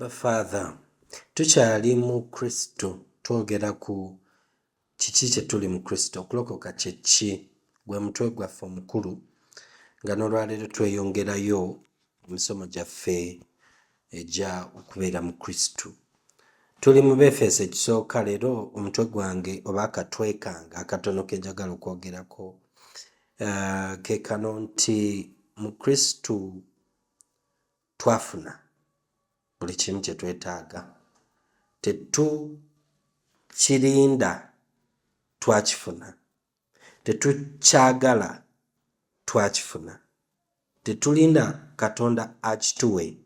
Abba Father, tukyali mu Kristo, twogera ku kiki kye tuli mu Kristo. Okulokoka kye ki? Gwe mutwe gwaffe omukulu, nga n'olwaleero tweyongerayo mu misomo gyaffe egya okubeera mu Kristo. Tuli mu Befeso ekisooka. Leero omutwe gwange oba akatwe kange akatono ke njagala okwogerako ke kano nti mu Kristo twafuna buli kimu kye twetaaga. Tetukirinda, twakifuna. Tetukyagala, twakifuna. Tetulinda Katonda akituwe,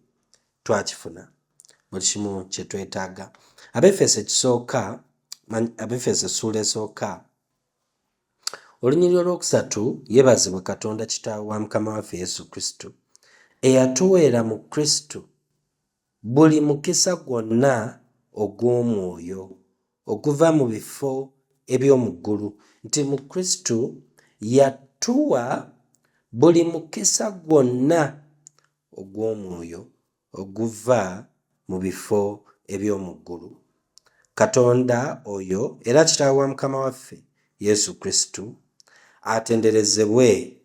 twakifuna. Buli kimu kye twetaaga. Abefeso ekisooka, Abefeso essuula esooka, olunyiriri olwokusatu, yeebazibwe Katonda Kitaawe wa Mukama waffe Yesu Kristo, eyatuweera mu Kristo buli mukisa gwonna ogw'omwoyo oguva mu bifo eby'omu ggulu. Nti mu Kristo yatuwa buli mukisa gwonna ogw'omwoyo oguva mu bifo eby'omu ggulu. Katonda oyo era Kitaawe wa Mukama waffe Yesu Kristo atenderezebwe,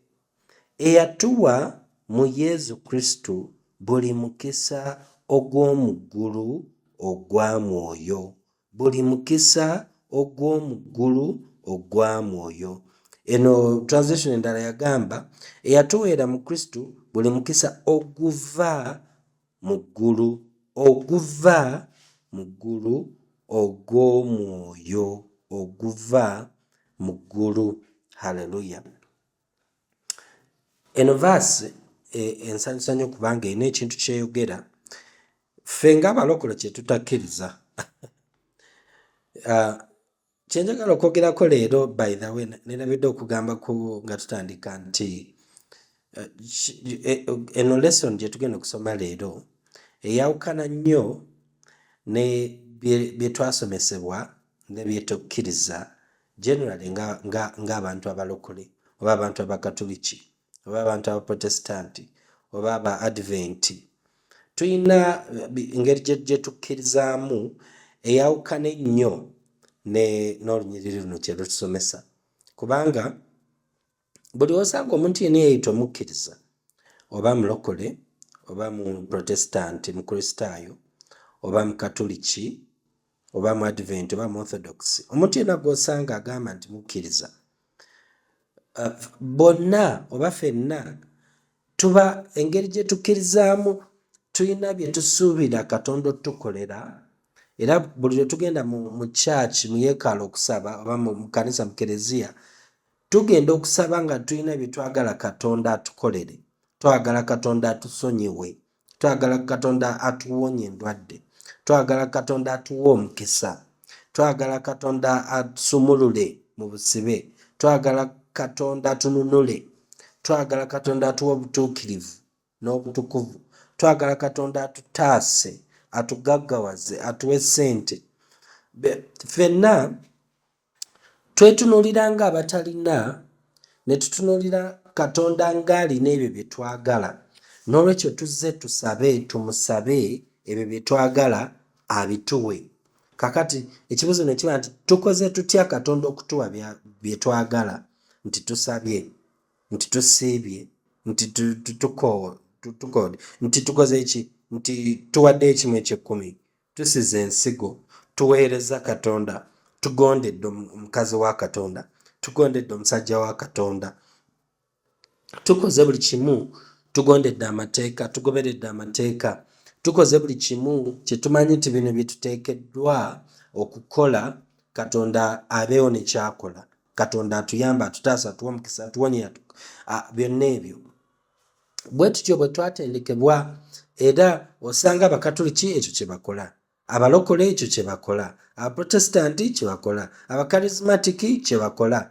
eyatuwa mu Yesu Kristo buli mukisa ogw'omu ggulu ogwa mwoyo. Buli mukisa ogw'omu ggulu ogwa mwoyo. Eno translation endala yagamba eyatuweera mu Kristo buli mukisa oguva mu ggulu, oguva mu ggulu ogw'omwoyo, oguva mu ggulu. Haleluya. Eno vaasi ensanyusa nnyo kubanga erina ekintu kyeyogera. Ffe ng'abalokole kye tutakkiriza. Kye njagala okwogerako leero, by the way, neerabidde okugamba nga tutandika nti eno lesson gye tugenda okusoma leero eyawukana nnyo ne bye twasomesebwa ne bye tukkiriza generally ng'abantu abalokole oba abantu abakatoliki oba abantu abaprotestanti oba aba adventi. Tuyina engeri gye tukkirizaamu eyawukana ennyo n'olunyiriri luno kye lutusomesa, kubanga buli osanga omuntu yenna yeeyita omukkiriza oba mulokole oba mu protestanti, mu kristaayo oba mu katoliki oba mu adventi oba mu orthodox, omuntu yenna gw'osanga agamba nti mukkiriza, bonna oba ffenna tuba engeri gye tukkirizaamu tuyina bye tusuubira Katonda otukolera. Era buli lwe tugenda mu church, mu yeekaalu okusaba oba mu kanisa, mu kereziya, tugenda okusaba nga tuyina bye twagala Katonda atukolere. Twagala Katonda atusonyiwe, twagala Katonda atuwonye endwadde, twagala Katonda atuwe omukisa, twagala Katonda atusumulule mu busibe, twagala Katonda atununule, twagala Katonda atuwe obutuukirivu n'obutukuvu, twagala Katonda atutaase, atugaggawaze, atuwe ssente. Ffenna twetunuulira ng'abatalina ne tutunuulira Katonda ng'alina ebyo bye twagala. N'olwekyo tuzze tusabe, tumusabe ebyo bye twagala abituwe. Kakati ekibuuzo ne kiba nti tukoze tutya Katonda okutuwa bye twagala? Nti tusabye, nti tusiibye, nti tukoode, nti tukoze eki? Nti tuwadde ekimu eky'ekkumi, tusize ensigo, tuweereza Katonda, tugondedde omukazi wa Katonda, tugondedde omusajja wa Katonda, tukoze buli kimu, tugondedde amateeka, tugoberedde amateeka, tukoze buli kimu kye tumanyi nti bino bye tuteekeddwa okukola, Katonda abeewo ne kyakola. Katonda atuyamba, atutaasa, atuwa omukisa, atuwonye, byonna ebyo. Bwe tutyo bwe twatendekebwa. Era osanga abakatoliki ekyo kye bakola, abalokole ekyo kye bakola, abaprotestanti kye bakola, abakarismatiki kye bakola,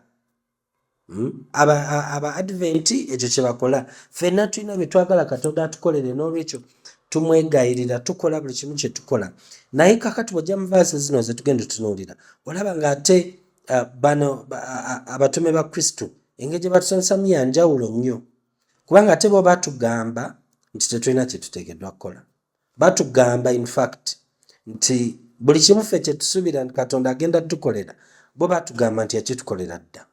aba adventi ekyo kye bakola. Ffenna tulina bye twagala Katonda atukolere, n'olwekyo tumwegayirira, tukola buli kimu kye tukola. Naye kakati bw'ojja mu vaasi zino ze tugenda otunuulira, olaba ng'ate bano abatume ba Kristo engeri gye batusomesamu ya njawulo nnyo, kubanga ate bo batugamba nti tetulina kye tuteekeddwa kukola. batugamba in fact nti buli kimu ffe kyetusuubira nti Katonda agenda tukolera bo batugamba nti yakitukolera dda.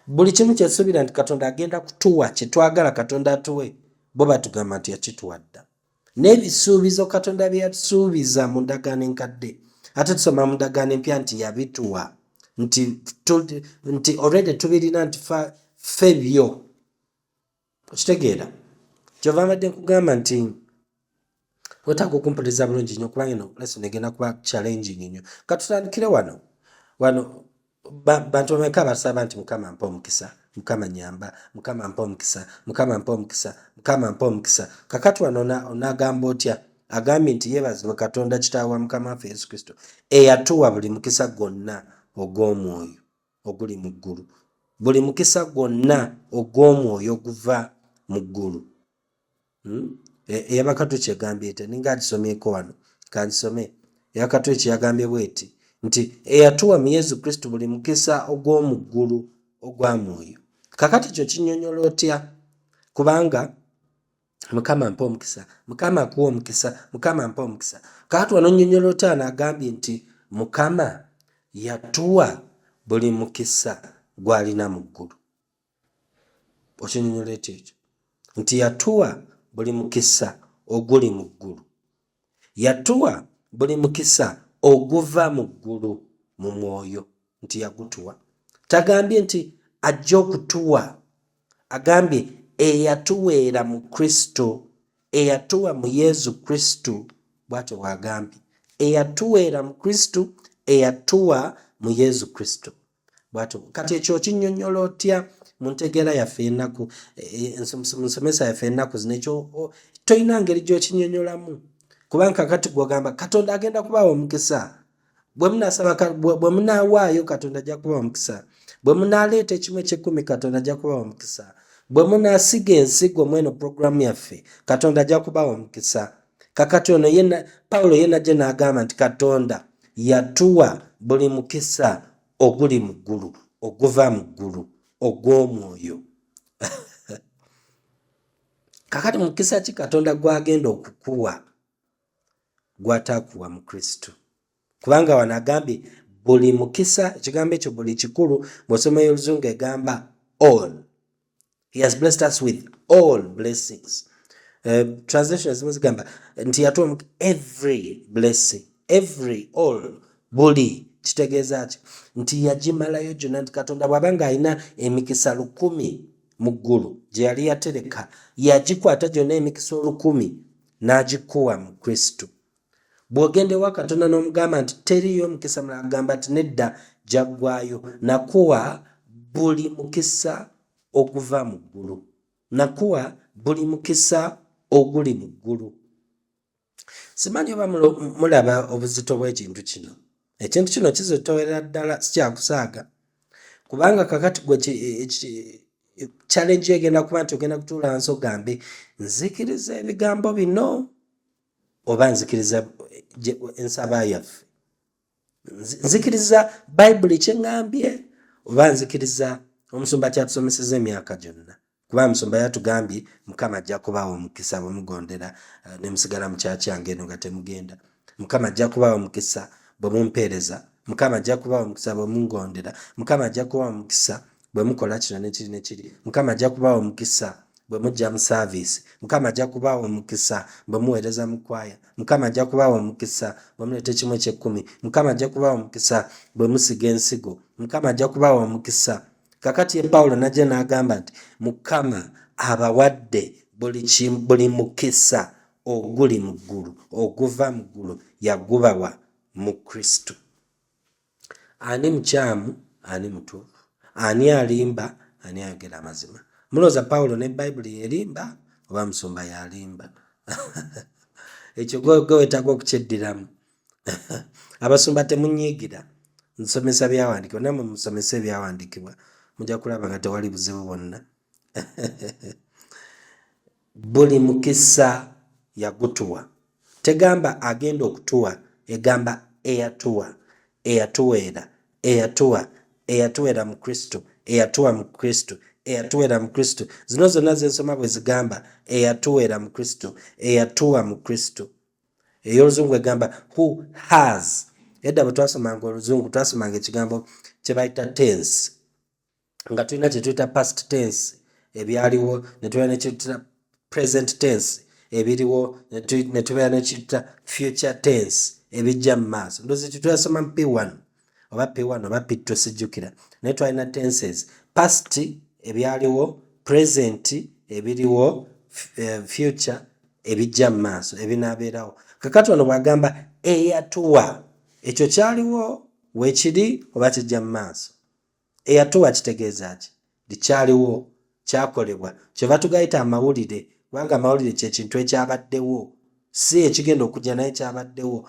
Buli kimu kyetusuubira nti Katonda agenda kutuwa kyetwagala Katonda atuwe bo batugamba nti yakituwa dda. N'ebisuubizo Katonda bye yatusuubiza mu ndagaano enkadde ate tusoma mu ndagaano empya nti yabituwa nti already tubirina nti ffe byo. Okitegeera kyova mbadde nkugamba nti wetaaga okumpuliriza bulungi nnyo kubanga eno lesson egenda kuba challenging nnyo. Katutandikire wano bantu bameka basaba nti Mukama mpa omukisa, Mukama nyamba, Mukama mpa omukisa, Mukama mpa omukisa, Mukama mpa omukisa. Kakati wano onagamba otya? Agambye nti yeebazibwe Katonda Kitaawe wa Mukama waffe Yesu Kristo eyatuwa buli mukisa gwonna ogw'omwoyo oguli mu ggulu. Buli mukisa gwonna ogw'omwoyo oguva mu ggulu. Eyabakatu kyegambye ete ninga agisomyeko wano kansome. Eyabakatu kyeyagambye bweti nti eyatuwa mu Yesu Kristo buli mukisa ogw'omu ggulu ogwa mwoyo. Kakati kyo kinnyonnyola otya? Kubanga Mukama mpa omukisa, Mukama akuwa omukisa, Mukama mpa omukisa. Kakati wano nnyonnyola otya n'agambye nti Mukama yatuwa buli mukisa gw'alina mu ggulu. Okinnyonnyola etya ekyo? Nti yatuwa buli mukisa oguli mu ggulu. Yatuwa buli mukisa oguva mu ggulu mu mwoyo nti yagutuwa. Tagambye nti ajja okutuwa. Agambye eyatuweera mu Kristo, eyatuwa mu Yesu Kristo bw'atyo bw'agambye. Eyatuweera mu Kristo, eyatuwa mu Yesu Kristo bw'atyo. Kati ekyo kinnyonnyola otya mu ntegeera yaffe ennaku, nsomesa yaffe ennaku zino ekyo toyina ngeri gy'okinnyonnyolamu. Kubanga kakati gw'ogamba Katonda agenda kubawa omukisa. Bwe munaawaayo Katonda ajja kubawa omukisa. Bwe munaaleeta ekimu eky'ekkumi Katonda ajja kubawa omukisa. Bwe munaasiga ensigo mweno puroguramu yaffe Katonda ajja kubawa omukisa. Kakati ono Pawulo yenna gye n'agamba nti Katonda yatuwa buli mukisa oguli mu ggulu, oguva mu ggulu, ogw'omwoyo. Kakati mukisa ki Katonda gw'agenda okukuwa gw'ataakuwa mu Kristo? Kubanga wano agambye buli mukisa, ekigambo ekyo buli kikulu bw'osoma Oluzungu egamba all. He has blessed us with all blessings. Translation ezimu zigamba nti yatuwa every blessing, every, all, buli. Kitegeeza ki nti yagimalayo gyonna, nti Katonda bw'abanga alina emikisa 1,000 mu ggulu gye yali yatereka, yagikwata gyonna emikisa 1,000 n'agikuwa mu Kristo. Bw'ogenda ewa Katonda n'omugamba nti teriyo mukisa mulala, agamba nti nedda jaggwayo, nakuwa buli mukisa oguva mu ggulu, nakuwa buli mukisa oguli mu ggulu. Simanyi oba mulaba obuzito bw'ekintu kino. Ekintu kino kizitowerera ddala, sikyakusaaga. Kubanga kakati gwe challenge egenda kuba nti ogenda kutuula wansi ogambe nzikiriza ebigambo bino oba nzikiriza ensaba yaffe, nzikiriza Bayibuli kyeŋŋambye oba nzikiriza omusumba kyatusomeseza emyaka gyonna. Kuba omusumba yatugambye Mukama ajja kubawa omukisa bwe mugondera ne musigala mu kyaya kyange eno nga temugenda. Mukama ajja kubawa omukisa bwe mumpeereza. Mukama ajja kubawa omukisa bwe mungondera. Mukama ajja kubawa omukisa bwe mukola kino nekiri nekiri. Mukama ajja kubawa omukisa bwe mujja mu service. Mukama ajja kubawa omukisa bwe muweereza mu kwaya. Mukama ajja kubawa omukisa bwe muleeta ekimu eky'ekkumi. Mukama ajja kubawa omukisa bwe musiga ensigo. Mukama ajja kubawa omukisa. Kakati ye Pawulo najja n'agamba nti Mukama abawadde buli mukisa oguli mu ggulu, oguva mu ggulu, yagubawa mu Kristo. Ani mukyamu, ani mutuufu, ani alimba, ani ayogera amazima? Mulooza Pawulo ne Bayibuli yerimba oba musumba yalimba? Ekyo gwe wetaaga okukyeddiramu. Abasumba temunyiigira, nsomesa byawandiikibwa, nammwe musomese ebyawandiikibwa mujja kulaba nga tewali buzibu bwonna. Buli mukisa yagutuwa. Tegamba agenda okutuwa, egamba eyatuwa, eyatuweera, eyatuweera mu Kristo, eyatuwa mu Kristo, eyatuweera mu Kristo. Zino zonna ze nsoma bwe zigamba eyatuweera mu Kristo, eyatuwa mu Kristo. ey'oluzungu egamba who has. Edda bwe twasomanga oluzungu twasomanga ekigambo kye bayita tense, nga tulina kye tuyita past tense ebyaliwo, ne tubeera ne kyetuyita present tense ebiriwo, ne tubeera ne kyetuyita future tense ebijja mu maaso. Ndowooza ekyo twasoma mu P1 oba P1 oba P2 sijjukira, naye twalina tenses past ebyaliwo, present ebiriwo, future ebijja mu maaso ebinaabeerawo. Kakati wano bw'agamba eyatuwa, ekyo kyaliwo weekiri oba kijja mu maaso? Eyatuwa kitegeeza ki? Likyaliwo, kyakolebwa, kyova tugayita amawulire, kubanga amawulire kye kintu ekyabaddewo, si ekigenda okujja naye kyabaddewo.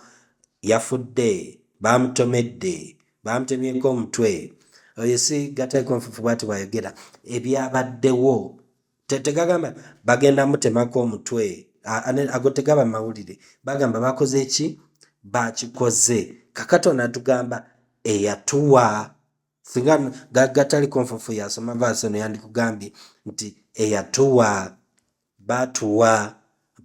Yafudde, bamutomedde, bamutemyeko omutwe, oyo si Gataliko Nfuufu bw'ati bw'ayogera, ebyabaddewo. Tegagamba bagenda mutemako omutwe, ago tegaba mawulire, bagamba bakoze eki? Bakikoze. Kakati ono atugamba eyatuwa. Singa Gataliko Nfuufu yasoma vaasi eno yandikugambye nti eyatuwa, batuwa,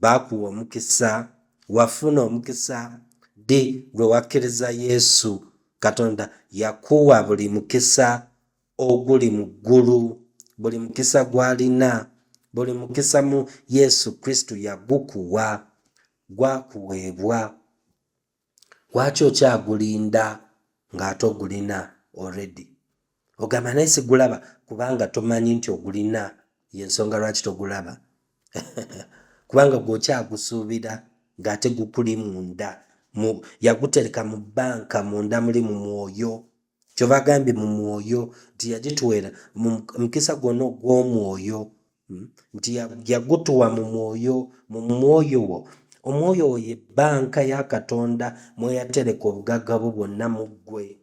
bakuwa omukisa, wafuna omukisa ddi lwe wakkiriza Yesu. Katonda yakuwa buli mukisa oguli mu ggulu, buli mukisa gw'alina, buli mukisa mu Yesu Kristo yagukuwa, gwakuweebwa. Lwaki okyagulinda ng'ate ogulina already? Ogamba naye sigulaba kubanga tomanyi nti ogulina, y'ensonga lwaki togulaba. Kubanga gw'okyagusuubira ng'ate gukuli munda, yagutereka mu bbanka munda muli mu mwoyo. Kyova agambye mu mwoyo nti yagituweera mukisa gwonna ogw'omwoyo, nti yagutuwa mu mwoyo. Mu mwoyo wo, omwoyo wo ye bbanka ya Katonda mweyatereka obugagga bwo bwonna mu ggwe.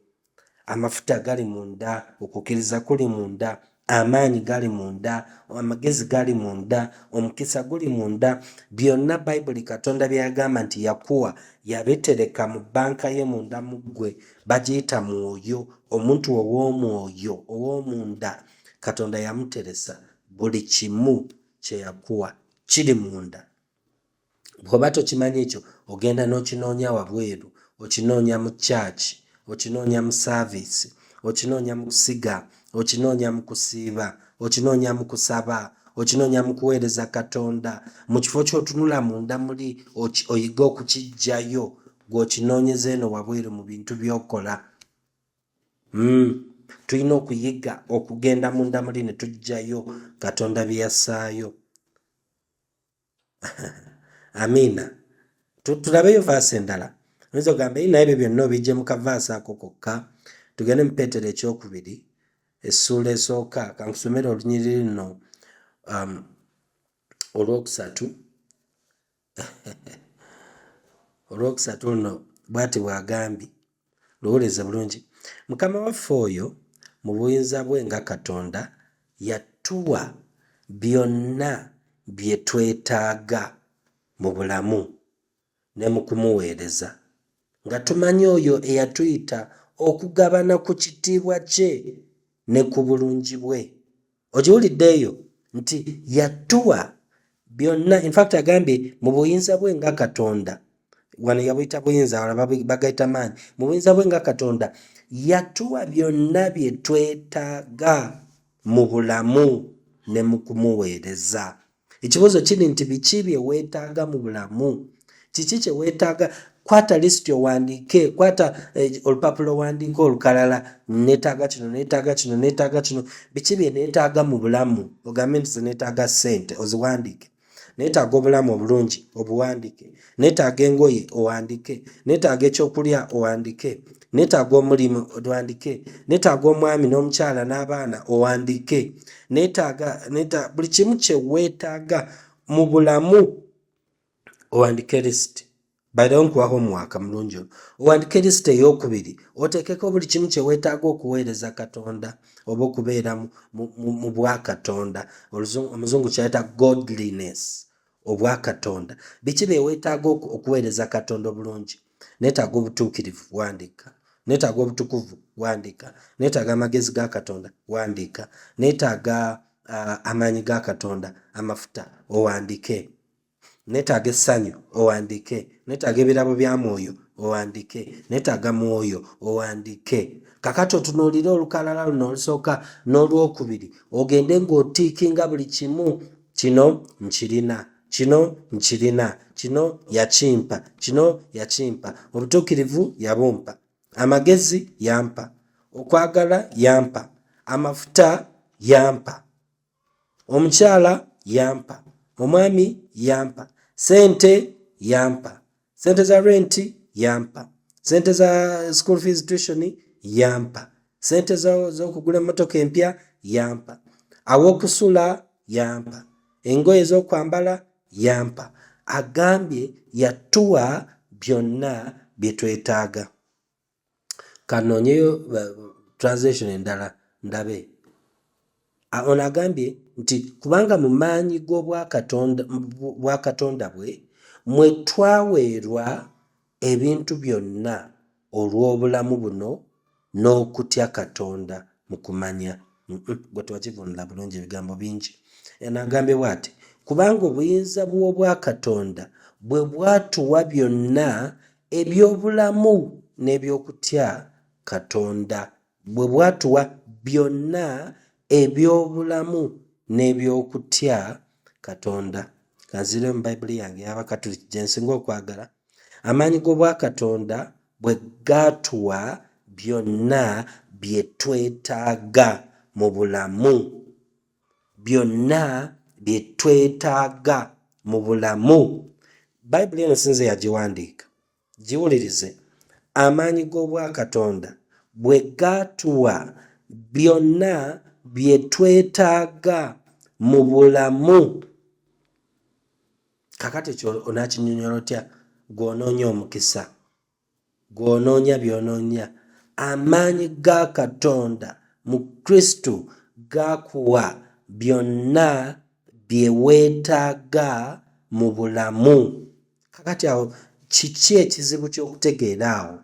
Amafuta gali munda, okukkiriza kuli munda, amaanyi gali munda, amagezi gali munda, omukisa guli munda. Byonna Bayibuli Katonda bye yagamba nti yakuwa yabitereka mu bbanka ye munda mu ggwe, bagiyita mwoyo. Omuntu ow'omwoyo ow'omunda Katonda yamuteresa buli kimu kye yakuwa kiri munda. Bw'oba tokimanyi ekyo ogenda n'okinoonya wabweru, okinoonya mu kyaki, okinoonya mu saaviisi, okinoonya mu kusiga, okinoonya mu kusiiba, okinoonya mu kusaba, okinoonya mu kuweereza Katonda. Mu kifo ky'otunula munda muli oyiga okukiggyayo, gw'okinoonyeza eno wabweru mu bintu by'okola. Tulina okuyiga okugenda munda muli ne tuggyayo Katonda bye yassaayo. Amiina. Tulabeyo vaasi endala. Oyinza ogamba naye ebyo byonna obijje mu kavaasi ako kokka. Tugende mu Peetero ekyokubiri essuula esooka, kankusomere olunyiriri luno olwokusatu. Olwokusatu luno bw'ati bw'agambye, luwulirize bulungi. Mukama waffe oyo mu buyinza bwe nga Katonda yatuwa byonna bye twetaaga mu bulamu ne mu kumuweereza, nga tumanyi oyo eyatuyita okugabana ku kitiibwa kye ne ku bulungi bwe. Okiwuliddeeyo nti yatuwa byonna. In fact agambye mu buyinza bwe nga Katonda, wano yabuyita buyinza, wala bagayita maanyi. Mu buyinza bwe nga Katonda yatuwa byonna bye twetaaga mu bulamu ne mu kumuweereza. Ekibuuzo kiri nti biki bye weetaaga mu bulamu? Kiki kye weetaaga? Kwata lisiti owandiike, kwata olupapula owandiike olukalala, neetaaga kino, neetaaga kino, neetaaga kino. Biki bye neetaaga mu bulamu? Ogambe nti neetaaga ssente, oziwandiike. Neetaaga obulamu obulungi, obuwandiike. Neetaaga engoye, owandiike. Neetaaga ekyokulya, owandiike. Neetaaga omulimu, owandiike. Neetaaga omwami n'omukyala n'abaana, owandiike. Neetaaga buli kimu kye weetaaga mu bulamu owandiike lisiti. Bayirawo nkuwaho omwaka mulungi ono. Owandiike lisiti ey'okubiri, oteekeko buli kimu kye weetaaga okuweereza Katonda oba okubeera mu bwa Katonda. Omuzungu kyayita godliness, obwa Katonda. Biki bye weetaaga okuweereza Katonda obulungi? Neetaaga obutuukirivu, wandiika. Neetaaga obutukuvu, wandiika. Neetaaga amagezi ga Katonda, wandiika. Neetaaga amaanyi ga Katonda, amafuta, owandiike. neetaaga essanyu owandiike, neetaaga ebirabo bya mwoyo owandiike, neetaaga mwoyo owandiike. Kakati otunuulire olukalala luno olusooka n'olwokubiri ogende ng'otiikinga buli kimu. Kino nkirina, kino nkirina, kino yakimpa, kino yakimpa. Obutuukirivu yabumpa, amagezi yampa, okwagala yampa, amafuta yampa, omukyala yampa, omwami yampa, sente yampa, sente za renti yampa, sente za school fees tuition yampa, sente z'okugula emmotoka empya yampa, aw'okusula yampa, engoye z'okwambala yampa. Agambye yatuwa byonna bye twetaaga. Kanoonyeyo translation endala ndabe. Ono agambye nti kubanga mu maanyi g'obwakatonda bwe mwe twaweerwa ebintu byonna olw'obulamu buno n'okutya Katonda mu kumanya. Gwe twakivunula bulungi ebigambo bingi. Eno agambye bw'ati, kubanga obuyinza bw'obwakatonda bwe bwatuwa byonna eby'obulamu n'eby'okutya Katonda. Bwe bwatuwa byonna eby'obulamu n'eby'okutya Katonda. Kanzire mu Bayibuli yange y'Abakatuliki gye nsinga okwagala. Amaanyi g'obwakatonda bwe gaatuwa byonna bye twetaaga mu bulamu. Byonna bye twetaaga mu bulamu. Bayibuli eno sinze yagiwandiika. Giwulirize. Amaanyi g'obwakatonda bwe gaatuwa byonna bye twetaaga mu bulamu. Kakati ekyo onaakinnyonnyola otya? Gw'onoonya omukisa, gw'onoonya by'onoonya. Amaanyi ga Katonda mu Kristo gakuwa byonna bye weetaaga mu bulamu. Kakati awo kiki ekizibu ky'okutegeera awo?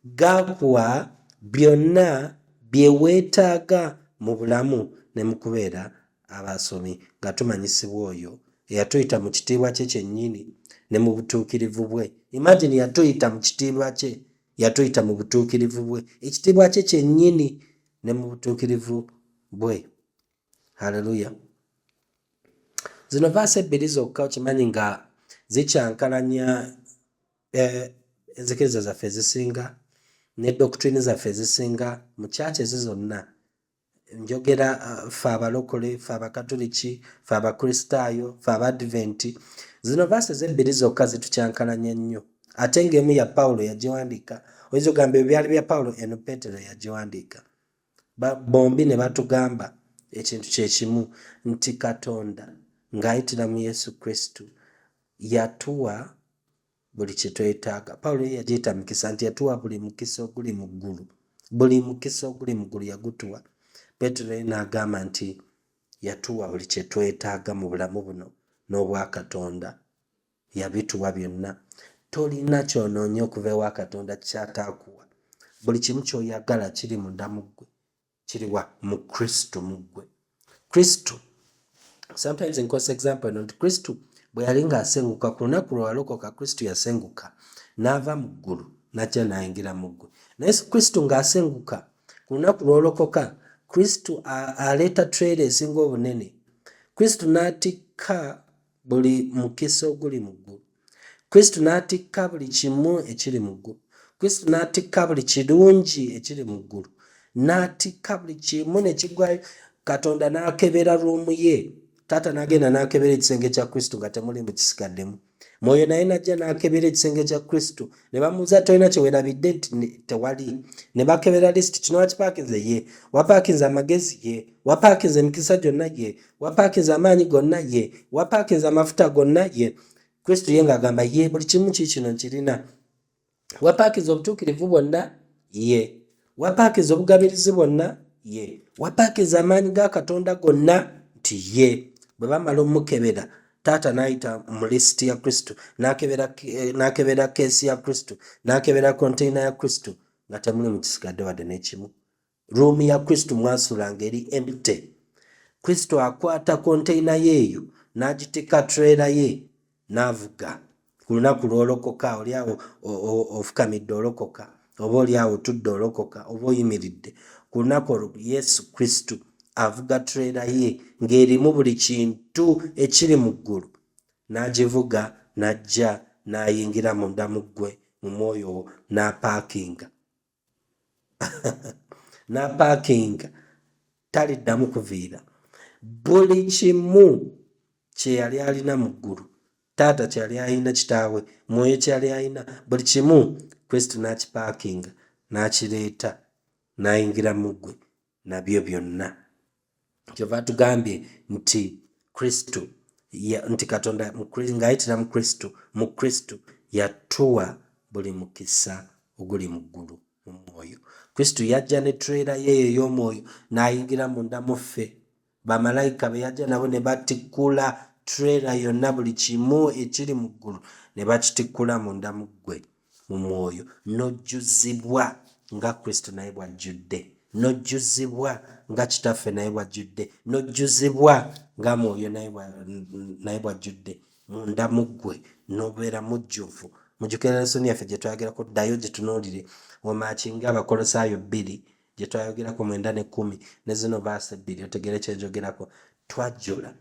Gakuwa byonna bye weetaaga mu bulamu ne mu kubeera abasomi nga tumanyisibwa oyo eyatuyita mu kitiibwa kye kyennyini ne mu butuukirivu bwe. Imagine yatuyita mu kitiibwa kye, yatuyita mu butuukirivu bwe. Ekitiibwa kye kyennyini ne mu butuukirivu bwe. Haleluya. Zino vaasi ebbiri zokka okimanyi nga zikyankalanya enzikiriza zaffe ezisinga ne doctrine zaffe ezisinga mu kyaki ezi zonna. Njogera ffe abalokole, ffe abakatuliki, ffe abakristaayo, ffe abadventi. Zino vaasi ebbiri zokka zitukyankalanya nnyo. Ate ng'emu ya Pawulo yagiwandiika. Oyinza ogamba byali bya Pawulo, eno Peetero yagiwandiika. Bombi ne batugamba ekintu kye kimu nti Katonda ng'ayitira mu Yesu Kristo yatuwa buli kye twetaaga. Pawulo yagiyita mukisa nti yatuwa buli mukisa oguli mu ggulu. Buli mukisa oguli mu ggulu yagutuwa. Peetero n'agamba nti yatuwa buli kye twetaaga mu bulamu buno n'obwa Katonda. Yabituwa byonna. Tolina kyonoonya okuva ewa Katonda kyataakuwa. Buli kimu ky'oyagala kiri munda mu ggwe. Kiriwa mu Kristo mu ggwe. Kristo, sometimes nkosa example eno nti Kristo bwe yali ng'asenguka ku lunaku lwe walokoka, Kristo yasenguka n'ava mu ggulu n'ajja n'ayingira mu ggwe. Naye Kristo ng'asenguka ku lunaku lw'olokoka, Kristo aleeta trade esinga obunene. Kristo n'atikka buli mukisa oguli mu ggulu. Kristo n'atikka buli kimu ekiri mu ggulu. Kristo n'atikka buli kirungi ekiri mu ggulu. N'atikka buli kimu ne kiggwayo. Katonda n'akebera ruumu ye. Taata n'agenda n'akebera ekisenge kya Kristo nga temuli mu kisigaddemu. Mwoyo naye n'ajja n'akebera ekisenge kya Kristo. Ne bamubuuza tolina kye weerabidde nti tewali. Ne bakebera lisiti, kino wakipaakinze ye. Wapaakinze amagezi ye. Wapaakinze emikisa gyonna ye. Wapaakinze amaanyi gonna ye. Wapaakinze amafuta gonna ye. Kristo ye ng'agamba ye buli kimu kino nkirina. Wapaakinze obutuukirivu bwonna ye. Wapaakinze obugabirizi bwonna ye. Wapaakinze amaanyi ga Katonda gonna nti ye. Bwe bamala omukebera, taata n'ayita mu lisiti ya Kristo, n'akebera keesi ya Kristo, n'akebera konteyina ya Kristo, nga temuli mu kisigadde wadde n'ekimu. Ruumu ya Kristo mwasulanga eri empty. Kristo akwata konteyina yeeyo n'agitika trailer ye n'avuga ku lunaku lw'olokoka oli awo ofukamidde olokoka oba oli awo otudde olokoka oba oyimiridde ku lunaku olwo Yesu Kristo avuga trailer ye ng'erimu buli kintu ekiri mu ggulu n'agivuga n'ajja n'ayingira munda mu ggwe mu mwoyo n'apaakinga n'apaakinga taliddamu kuviira buli kimu kye yali alina mu ggulu taata kye yali alina kitaawe mwoyo kye yali alina buli kimu Kristo n'akipaakinga n'akireeta n'ayingira mu ggwe nabyo byonna kyova tugambye nti Kristo nti Katonda ng'ayitira mu Kristo yatuwa buli mukisa oguli mu ggulu mu mwoyo. Kristo yajja ne trailer ye ey'omwoyo n'ayingira munda mu ffe. Bamalayika be yajja nabo ne batikkula trailer yonna buli kimu ekiri mu ggulu ne bakitikkula munda mu ggwe mu mwoyo n'ojjuzibwa nga Kristo naye bw'ajjudde n'ojjuzibwa nga kitaffe naye bw'ajjudde n'ojjuzibwa nga mwoyo naye bw'ajjudde munda mu ggwe n'obeera mujjuvu. Mujjukira lesoni yaffe gye twayogerako ddayo gye tunuulire omaakinga Abakolosaayo 2 gye twayogerako 9 ne 10 ne zino baasi 2 otegere kye njogerako. Twajjula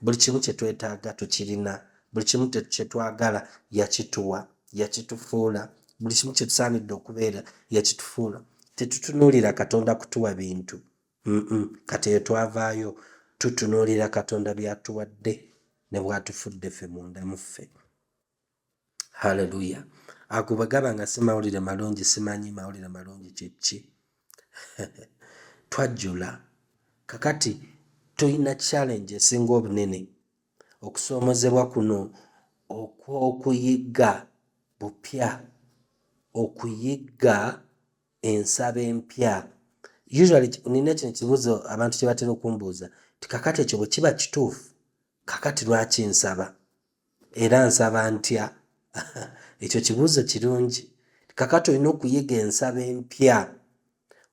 buli kimu kye twetaaga tukirina, buli kimu kye twagala yakituwa, yakitufuula, buli kimu kye tusaanidde okubeera yakitufuula. Tetutunuulira Katonda kutuwa bintu, kati eyo twavaayo tutunuulira Katonda by'atuwadde ne bw'atufudde ffe munda mu ffe. Haleluya. Ago bwe gaba nga si mawulire malungi simanyi mawulire malungi kye ki. Twajjula kakati tulina challenge esinga obunene okusoomozebwa kuno okw'okuyigga bupya, okuyigga ensaba empya. Usually nina kino kibuuzo abantu kye batera okumbuuza ti kakati ekyo bwe kiba kituufu kakati lwaki nsaba era nsaba ntya? Ekyo kibuuzo kirungi. Kakati olina okuyigga ensaba empya,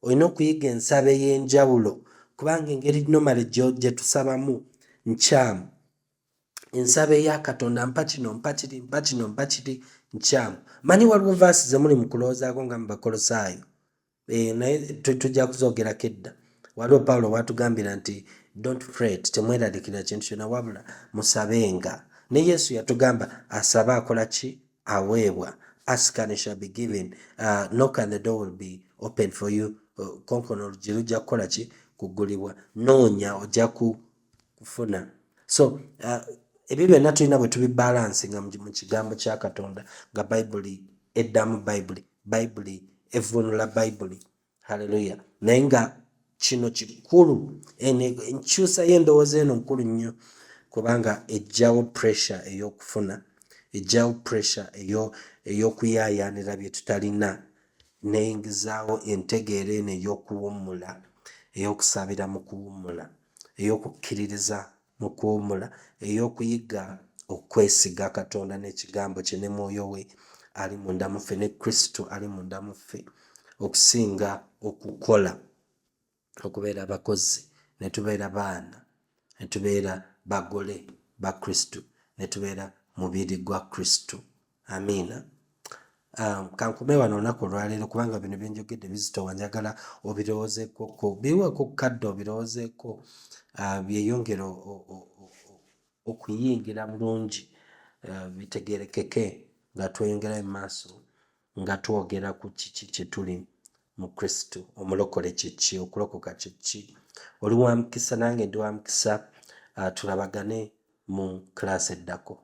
olina okuyigga ensaba ey'enjawulo kubanga engeri normally gye tusabamu nkyamu. Ensaba eya Katonda mpa kino mpa kiri mpa kino mpa kiri nkyamu. Manyi waliwo vaasi ze muli mu kulowoozaako nga mu Bakolosaayo naye tujja kuzoogerako edda. Waliwo Pawulo bw'atugambira nti don't fret, temweraliikirira kintu kyonna wabula musabenga. Ne Yesu yatugamba asaba akola ki? Aweebwa. Ask and it shall be given. Knock and the door will be open for you. Konkona oluggi lujja kukola ki? Kuggulibwa. Noonya ojja kufuna. So ebyo byonna tulina bwe tubibalansinga mu kigambo kya Katonda nga Bayibuli eddamu Bayibuli evvuunula Bayibuli. Haleluya. Naye nga kino kikulu, enkyusa y'endowooza eno nkulu nnyo kubanga ejjawo pressure ey'okufuna, ejjawo pressure ey'okuyaayaanira bye tutalina, n'eyingizaawo entegeera eno ey'okuwummula, ey'okusabira mu kuwummula, ey'okukkiririza mu kuwummula, ey'okuyigga okwesiga Katonda n'ekigambo kye ne mwoyo we ali munda mu ffe ne Kristo ali munda mu ffe, okusinga okukola, okubeera abakozi ne tubeera baana, ne tubeera bagole ba Kristo, ne tubeera mubiri gwa Kristo. Amiina. Kankume wano olunaku olwaleero kubanga bino bye njogedde bizitowa, njagala obirowoozeeko, biweeko kadde obirowoozeeko, byeyongera okuyingira bulungi, bitegeerekeke nga tweyongera mu maaso nga twogera ku kiki kye tuli mu Kristo. Omulokole kye ki? Okulokoka kye ki? Oli wa mukisa nange ndi wa mukisa. Tulabagane mu class eddako.